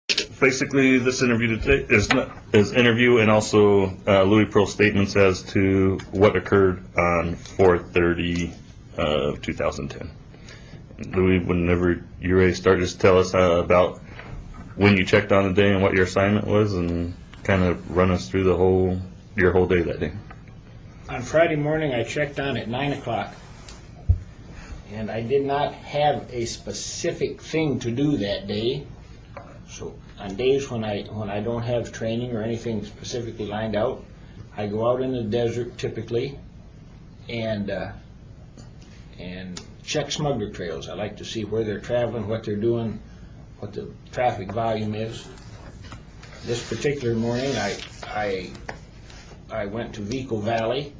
Basically, this interview today is interview and also Louis Pearl's statements as to what occurred on 4/30 of 2010. Louis, whenever you're ready to start, just tell us about when you checked on the day and what your assignment was, and kind of run us through your whole day that day. On Friday morning, I checked on at 9 o'clock, and I did not have a specific thing to do that day. So on days when I don't have training or anything specifically lined out, I go out in the desert typically and check smuggler trails. I like to see where they're traveling, what they're doing, what the traffic volume is. This particular morning, I went to Vico Valley.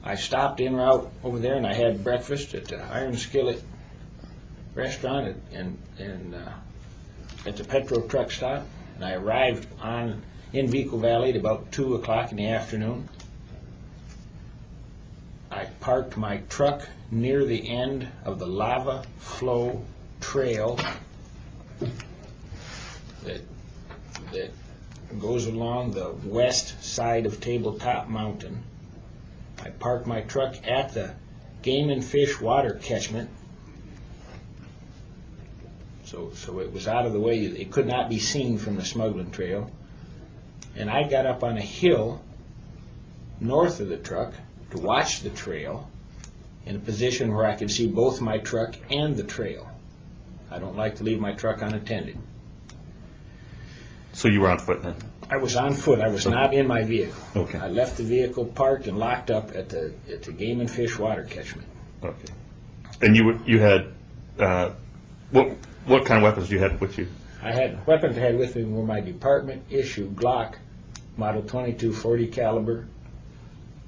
I stopped en route over there and I had breakfast at the Iron Skillet restaurant at the Petro truck stop, and I arrived in Vico Valley at about 2 o'clock in the afternoon. I parked my truck near the end of the lava flow trail that goes along the west side of Tabletop Mountain. I parked my truck at the Game and Fish water catchment, so it was out of the way. It could not be seen from the smuggling trail. And I got up on a hill north of the truck to watch the trail in a position where I could see both my truck and the trail. I don't like to leave my truck unattended. So you were on foot then? I was on foot. I was not in my vehicle. Okay. I left the vehicle parked and locked up at the Game and Fish water catchment. Okay. And you had what kind of weapons you had with you? Weapons I had with me were my department issue Glock model 22/40 caliber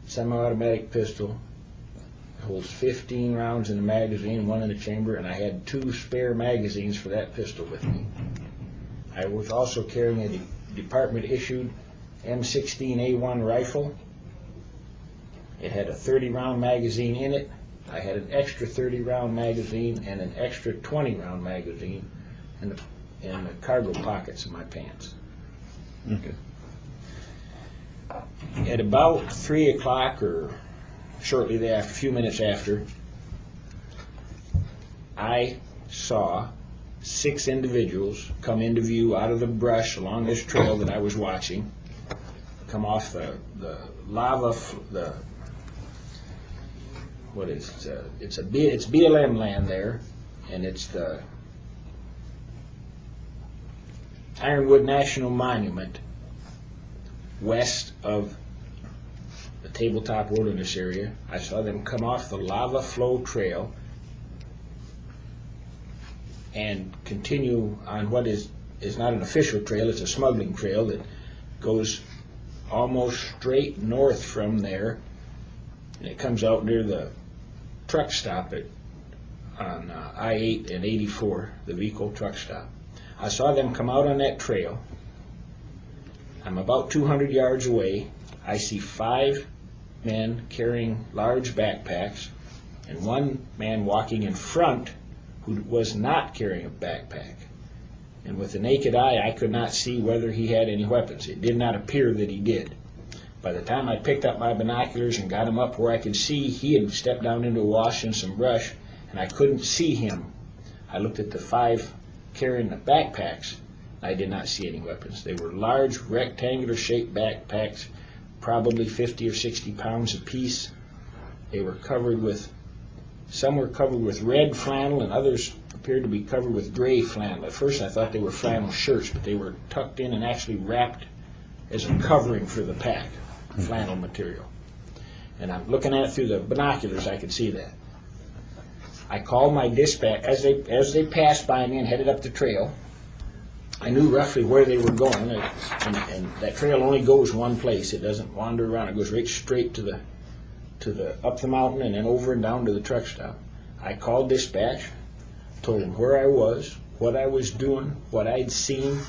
semi-automatic pistol. It holds 15 rounds in the magazine, 1 in the chamber, and I had 2 spare magazines for that pistol with me. I was also carrying a department-issued M16A1 rifle. It had a 30-round magazine in it. I had an extra 30-round magazine and an extra 20-round magazine in the cargo pockets of my pants. Okay. At about 3 o'clock or shortly thereafter, a few minutes after, I saw 6 individuals come into view out of the brush along this trail that I was watching, come off the lava, it's BLM land there, and it's the Ironwood National Monument west of the Tabletop Wilderness area. I saw them come off the lava flow trail and continue on what is not an official trail, it's a smuggling trail that goes almost straight north from there, and it comes out near the truck stop on I-8 and 84, the Vico truck stop. I saw them come out on that trail. I'm about 200 yards away. I see 5 men carrying large backpacks and 1 man walking in front who was not carrying a backpack. And with the naked eye, I could not see whether he had any weapons. It did not appear that he did. By the time I picked up my binoculars and got him up where I could see, he had stepped down into a wash and some brush, and I couldn't see him. I looked at the 5 carrying the backpacks. I did not see any weapons. They were large, rectangular-shaped backpacks, probably 50 or 60 pounds apiece. They were covered with, some were covered with red flannel, and others appeared to be covered with gray flannel. At first I thought they were flannel shirts, but they were tucked in and actually wrapped as a covering for the pack, flannel material. And I'm looking at it through the binoculars, I could see that. I called my dispatch, as they passed by me and headed up the trail. I knew roughly where they were going, and that trail only goes one place. It doesn't wander around. It goes right straight to the up the mountain and then over and down to the truck stop. I called dispatch, told them where I was, what I was doing, what I'd seen,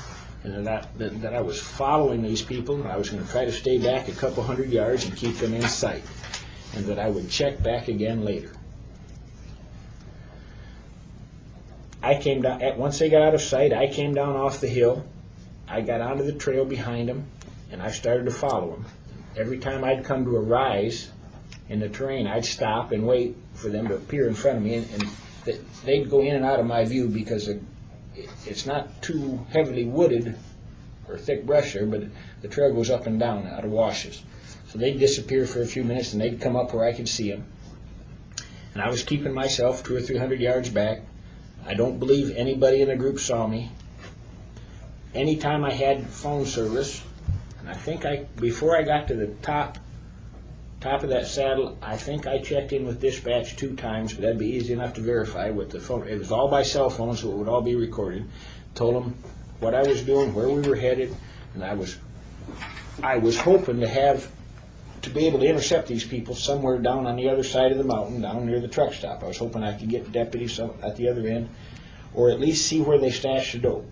and that I was following these people, and I was going to try to stay back a couple hundred yards and keep them in sight, and that I would check back again later. I came down, once they got out of sight, I came down off the hill. I got onto the trail behind them, and I started to follow them. Every time I'd come to a rise in the terrain, I'd stop and wait for them to appear in front of me, and they'd go in and out of my view because it's not too heavily wooded or thick brush there, but the trail goes up and down out of washes. So they'd disappear for a few minutes, and they'd come up where I could see them. And I was keeping myself 200 or 300 yards back. I don't believe anybody in the group saw me. Anytime I had phone service, and I think before I got to the top of that saddle, I think I checked in with dispatch 2 times, but that'd be easy enough to verify with the phone. It was all by cell phone, so it would all be recorded. Told them what I was doing, where we were headed, and I was hoping to be able to intercept these people somewhere down on the other side of the mountain, down near the truck stop. I was hoping I could get deputies at the other end, or at least see where they stashed the dope.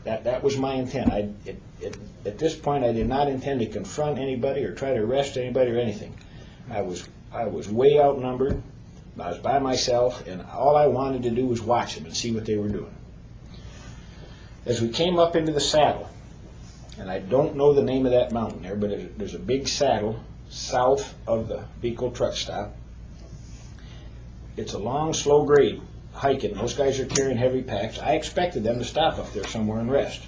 That was my intent. At this point, I did not intend to confront anybody or try to arrest anybody or anything. I was way outnumbered. I was by myself, and all I wanted to do was watch them and see what they were doing. As we came up into the saddle, and I don't know the name of that mountain there, but there's a big saddle south of the vehicle truck stop. It's a long, slow grade hiking. Those guys are carrying heavy packs. I expected them to stop up there somewhere and rest.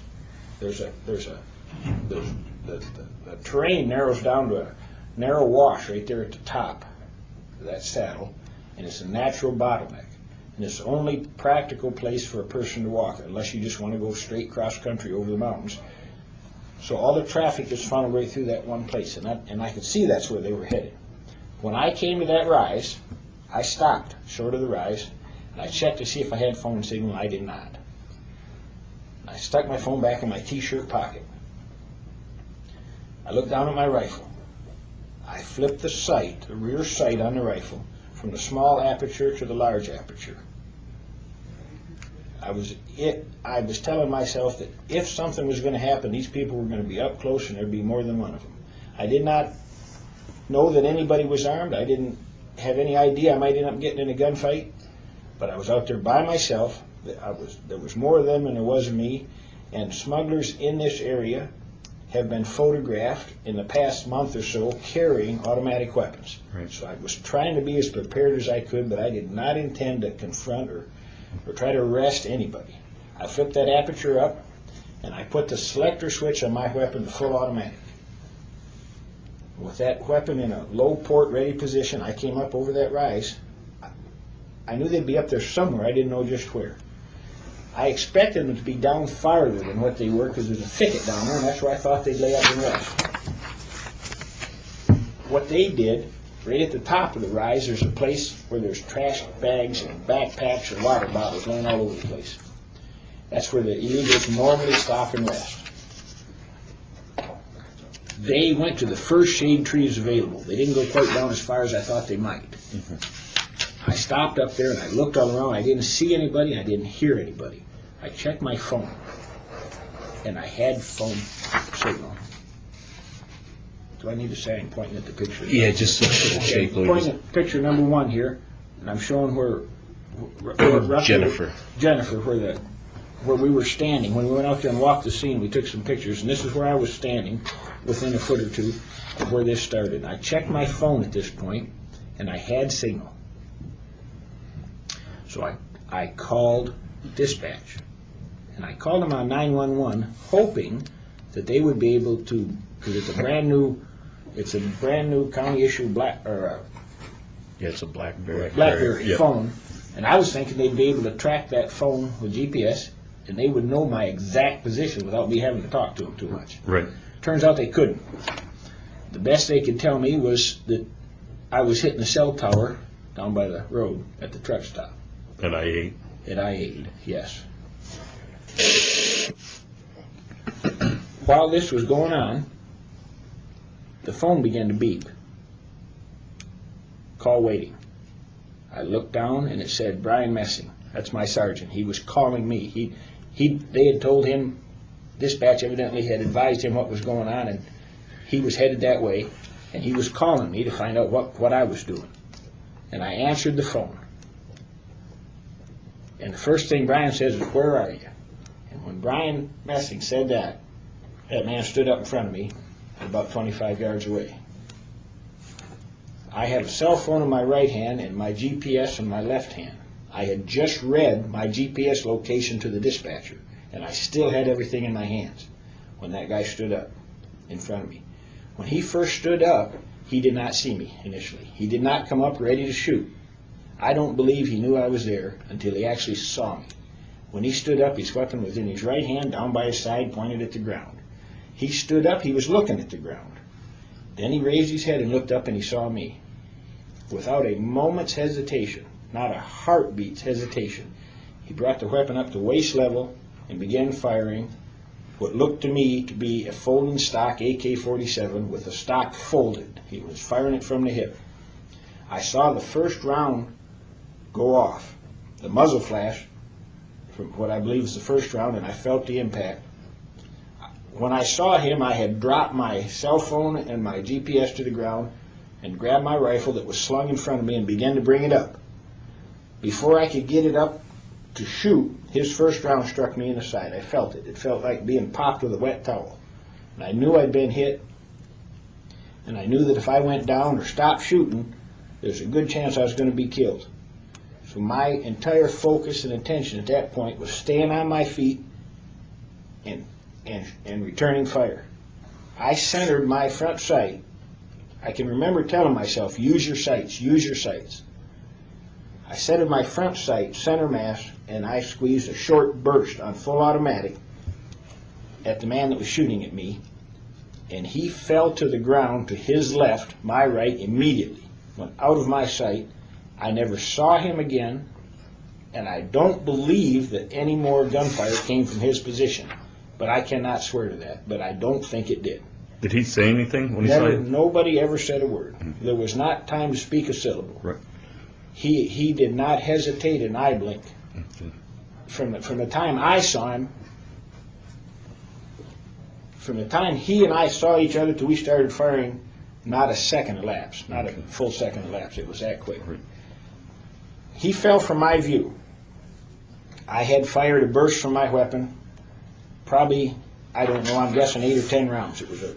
The terrain narrows down to a narrow wash right there at the top of that saddle, and it's a natural bottleneck. And it's the only practical place for a person to walk, unless you just want to go straight cross country over the mountains. So all the traffic is funneled right through that one place, and I could see that's where they were headed. When I came to that rise, I stopped short of the rise, and I checked to see if I had phone signal, and I did not. I stuck my phone back in my t-shirt pocket. I looked down at my rifle. I flipped the sight, the rear sight on the rifle, from the small aperture to the large aperture. I was telling myself that if something was going to happen, these people were going to be up close and there'd be more than one of them. I did not know that anybody was armed. I didn't have any idea I might end up getting in a gunfight, but I was out there by myself. There was more of them than there was of me, and smugglers in this area have been photographed in the past month or so carrying automatic weapons. Right. So I was trying to be as prepared as I could, but I did not intend to confront or try to arrest anybody. I flipped that aperture up, and I put the selector switch on my weapon to full automatic. With that weapon in a low port ready position, I came up over that rise. I knew they'd be up there somewhere. I didn't know just where. I expected them to be down farther than what they were because there's a thicket down there, and that's where I thought they'd lay up and rest. What they did, right at the top of the rise, there's a place where there's trash bags and backpacks and water bottles laying all over the place. That's where the illegals normally stop and rest. They went to the first shade trees available. They didn't go quite down as far as I thought they might. I stopped up there and I looked all around. I didn't see anybody. I didn't hear anybody. I checked my phone, and I had phone signal. Do I need to say I'm pointing at the picture? Yeah, just Okay, pointing at picture number 1 here, and I'm showing where Jennifer, where we were standing. When we went out there and walked the scene, we took some pictures, and this is where I was standing, within a foot or two of where this started. I checked my phone at this point, and I had signal. So I called dispatch, and I called them on 911, hoping that they would be able to, because it's a brand new county issue it's a BlackBerry. Yeah. phone, and I was thinking they'd be able to track that phone with GPS, and they would know my exact position without me having to talk to them too much. Right. Turns out they couldn't. The best they could tell me was that I was hitting the cell tower down by the road at the truck stop. At I-8. At I-8, yes. While this was going on, the phone began to beep. Call waiting. I looked down and it said Brian Messing. That's my sergeant. He was calling me. They had told him, dispatch evidently had advised him what was going on, and he was headed that way, and he was calling me to find out what I was doing. And I answered the phone. And the first thing Brian says is, "Where are you?" And when Brian Messing said that, that man stood up in front of me about 25 yards away. I had a cell phone in my right hand and my GPS in my left hand. I had just read my GPS location to the dispatcher, and I still had everything in my hands when that guy stood up in front of me. When he first stood up, he did not see me initially. He did not come up ready to shoot. I don't believe he knew I was there until he actually saw me. When he stood up, his weapon was in his right hand, down by his side, pointed at the ground. He stood up, he was looking at the ground. Then he raised his head and looked up, and he saw me. Without a moment's hesitation, not a heartbeat's hesitation, he brought the weapon up to waist level and began firing what looked to me to be a folding stock AK-47 with the stock folded. He was firing it from the hip. I saw the first round go off, the muzzle flash from what I believe is the first round, and I felt the impact. When I saw him, I had dropped my cell phone and my GPS to the ground and grabbed my rifle that was slung in front of me and began to bring it up. Before I could get it up to shoot, his first round struck me in the side. I felt it. It felt like being popped with a wet towel. And I knew I'd been hit, and I knew that if I went down or stopped shooting, there's a good chance I was going to be killed. So my entire focus and attention at that point was staying on my feet and returning fire. I centered my front sight. I can remember telling myself, use your sights, use your sights. I centered my front sight, center mass, and I squeezed a short burst on full automatic at the man that was shooting at me, and he fell to the ground to his left, my right, immediately. Went out of my sight. I never saw him again, and I don't believe that any more gunfire came from his position. But I cannot swear to that, but I don't think it did. Did he say anything when he saw you? Nobody ever said a word. There was not time to speak a syllable. Right. He did not hesitate an eye blink. Okay. From the time I saw him, from the time he and I saw each other till we started firing, not a second elapsed, not a full second elapsed. It was that quick. Right. He fell from my view. I had fired a burst from my weapon, probably, I don't know, I'm guessing 8 or 10 rounds. It was a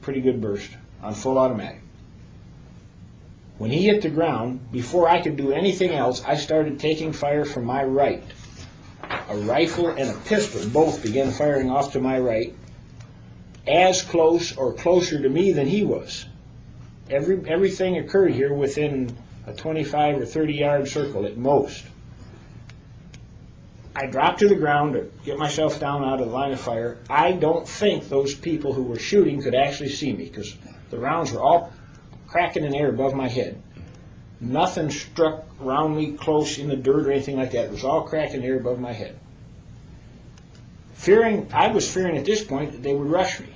pretty good burst on full automatic. When he hit the ground, before I could do anything else, I started taking fire from my right. A rifle and a pistol both began firing off to my right, as close or closer to me than he was. Everything occurred here within a 25 or 30 yard circle at most. I dropped to the ground to get myself down out of the line of fire. I don't think those people who were shooting could actually see me because the rounds were all cracking in the air above my head. Nothing struck around me close in the dirt or anything like that. It was all cracking in the air above my head. I was fearing at this point that they would rush me.